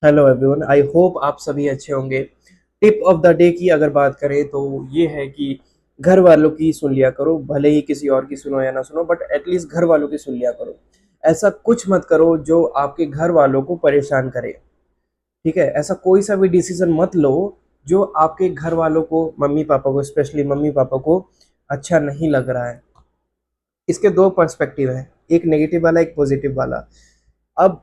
Hello everyone, I hope आप सभी अच्छे होंगे। टिप ऑफ द डे की अगर बात करें तो ये है कि घर वालों की सुन लिया करो, भले ही किसी और की सुनो या ना सुनो, बट एटलीस्ट घर वालों की सुन लिया करो। ऐसा कुछ मत करो जो आपके घर वालों को परेशान करे। ठीक है, ऐसा कोई सा भी डिसीजन मत लो जो आपके घर वालों को, मम्मी पापा को, स्पेशली मम्मी पापा को अच्छा नहीं लग रहा है। इसके दो पर्सपेक्टिव है, एक नेगेटिव वाला, एक पॉजिटिव वाला। अब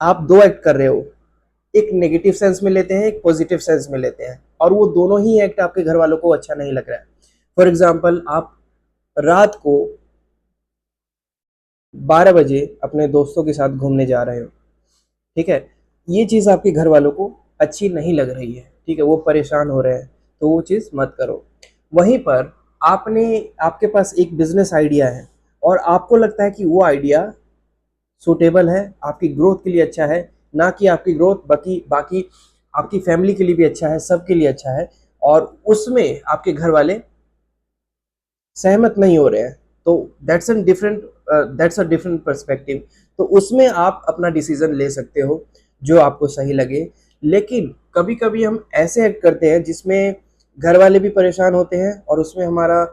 आप दो एक्ट कर रहे हो, एक नेगेटिव सेंस में लेते हैं, एक पॉजिटिव सेंस में लेते हैं, और वो दोनों ही एक्ट आपके घर वालों को अच्छा नहीं लग रहा है। फॉर एग्जाम्पल, आप रात को 12 बजे अपने दोस्तों के साथ घूमने जा रहे हो। ठीक है, ये चीज़ आपके घर वालों को अच्छी नहीं लग रही है। ठीक है, वो परेशान हो रहे हैं, तो वो चीज़ मत करो। वहीं पर आपने आपके पास एक बिजनेस आइडिया है और आपको लगता है कि वो आइडिया सूटेबल है, आपकी ग्रोथ के लिए अच्छा है, ना कि आपकी ग्रोथ बाकी बाकी आपकी फैमिली के लिए भी अच्छा है, सबके लिए अच्छा है, और उसमें आपके घर वाले सहमत नहीं हो रहे हैं, तो दैट्स अ डिफरेंट पर्सपेक्टिव। तो उसमें आप अपना डिसीजन ले सकते हो जो आपको सही लगे। लेकिन कभी कभी हम ऐसे एक्ट करते हैं जिसमें घर वाले भी परेशान होते हैं और उसमें हमारा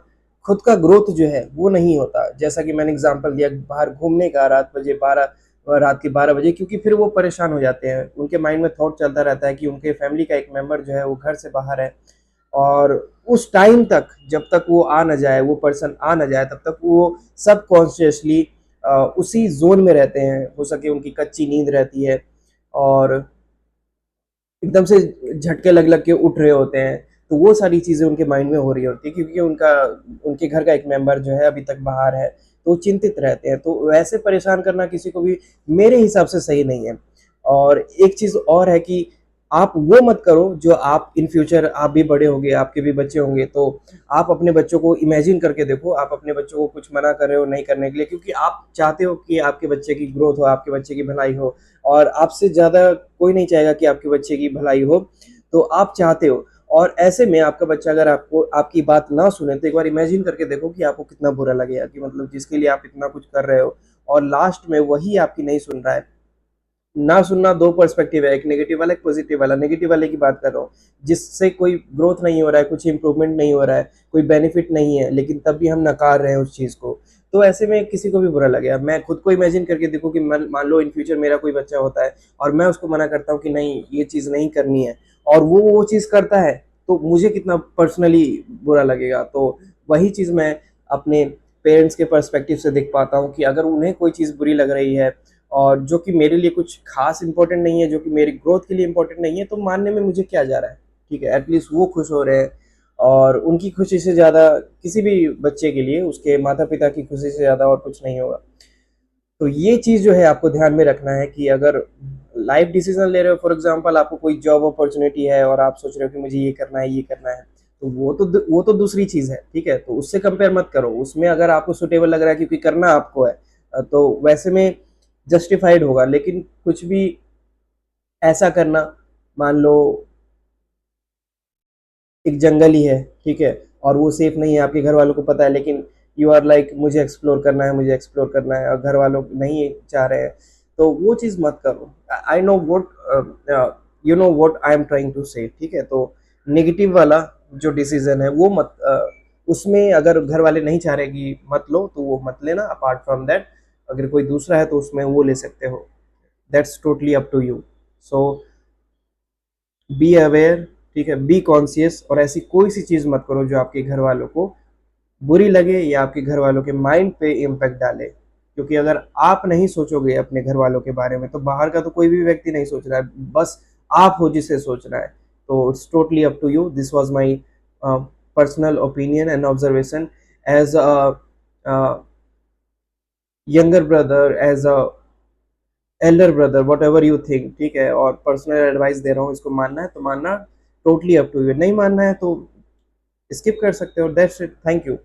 खुद का ग्रोथ जो है वो नहीं होता। जैसा कि मैंने एग्जांपल दिया, बाहर घूमने का रात के 12 बजे, क्योंकि फिर वो परेशान हो जाते हैं, उनके माइंड में थॉट चलता रहता है कि उनके फैमिली का एक मेंबर जो है वो घर से बाहर है, और उस टाइम तक, जब तक वो आ ना जाए, वो पर्सन आ ना जाए, तब तक वो सब कॉन्शियसली उसी जोन में रहते हैं। हो सके उनकी कच्ची नींद रहती है और एकदम से झटके लग लग के उठ रहे होते हैं। तो वो सारी चीज़ें उनके माइंड में हो रही होती है, क्योंकि उनके घर का एक मेंबर जो है अभी तक बाहर है, तो वो चिंतित रहते हैं। तो वैसे परेशान करना किसी को भी मेरे हिसाब से सही नहीं है। और एक चीज़ और है कि आप वो मत करो जो आप इन फ्यूचर, आप भी बड़े होंगे, आपके भी बच्चे होंगे, तो आप अपने बच्चों को इमेजिन करके देखो, आप अपने बच्चों को कुछ मना कर रहे हो नहीं करने के लिए, क्योंकि आप चाहते हो कि आपके बच्चे की ग्रोथ हो, आपके बच्चे की भलाई हो, और आपसे ज़्यादा कोई नहीं चाहेगा कि आपके बच्चे की भलाई हो। तो आप चाहते हो, और ऐसे में आपका बच्चा अगर आपको आपकी बात ना सुने, तो एक बार इमेजिन करके देखो कि आपको कितना बुरा लगेगा, कि मतलब जिसके लिए आप इतना कुछ कर रहे हो और लास्ट में वही आपकी नहीं सुन रहा है। ना सुनना दो पर्सपेक्टिव है, एक नेगेटिव वाला, एक पॉजिटिव वाला। नेगेटिव वाले की बात कर रहा हूँ, जिससे कोई ग्रोथ नहीं हो रहा है, कुछ इंप्रूवमेंट नहीं हो रहा है, कोई बेनिफिट नहीं है, लेकिन तब भी हम नकार रहे हैं उस चीज़ को। तो ऐसे में किसी को भी बुरा लगेगा। मैं खुद को इमेजिन करके देखो कि मान लो इन फ्यूचर मेरा कोई बच्चा होता है और मैं उसको मना करता हूँ कि नहीं, ये चीज़ नहीं करनी है, और वो चीज़ करता है, तो मुझे कितना पर्सनली बुरा लगेगा। तो वही चीज़ मैं अपने पेरेंट्स के पर्सपेक्टिव से देख पाता हूँ कि अगर उन्हें कोई चीज़ बुरी लग रही है और जो कि मेरे लिए कुछ खास इंपॉर्टेंट नहीं है, जो कि मेरी ग्रोथ के लिए इंपॉर्टेंट नहीं है, तो मानने में मुझे क्या जा रहा है। ठीक है, एटलीस्ट वो खुश हो रहे हैं, और उनकी खुशी से ज़्यादा किसी भी बच्चे के लिए उसके माता पिता की खुशी से ज़्यादा और कुछ नहीं होगा। तो ये चीज़ जो है आपको ध्यान में रखना है कि अगर लाइफ डिसीजन ले रहे हो, फॉर एग्जांपल आपको कोई जॉब अपॉर्चुनिटी है और आप सोच रहे हो कि मुझे ये करना है, ये करना है, तो वो तो दूसरी चीज़ है। ठीक है, तो उससे कंपेयर मत करो। उसमें अगर आपको सुटेबल लग रहा है क्योंकि करना आपको है, तो वैसे में जस्टिफाइड होगा। लेकिन कुछ भी ऐसा करना, मान लो एक जंगल ही है, ठीक है, और वो सेफ नहीं है, आपके घर वालों को पता है, लेकिन यू आर लाइक मुझे एक्सप्लोर करना है, मुझे एक्सप्लोर करना है, और घर वालों नहीं चाह रहे हैं, तो वो चीज़ मत करो। I know what you know what I am trying to say. ठीक है, तो नेगेटिव वाला जो डिसीजन है वो मत, उसमें अगर घर वाले नहीं चाह रहे कि मत लो, तो वो मत लेना। अपार्ट फ्रॉम दैट, अगर कोई दूसरा है तो उसमें वो ले सकते हो। That's totally up to you. So be aware, ठीक है, बी कॉन्शियस, और ऐसी कोई सी चीज़ मत करो जो आपके घर वालों को बुरी लगे या आपके घर वालों के माइंड पे इम्पैक्ट डाले। क्योंकि अगर आप नहीं सोचोगे अपने घर वालों के बारे में, तो बाहर का तो कोई भी व्यक्ति नहीं सोच रहा है, बस आप हो जिसे सोचना है। तो it's totally up to you. This was my personal opinion and observation as a younger brother, as a elder brother, whatever you think. ठीक है, और पर्सनल एडवाइस दे रहा हूँ, इसको मानना है तो मानना, टोटली अप टू यू। नहीं मानना है तो स्किप कर सकते हो। That's it, thank you.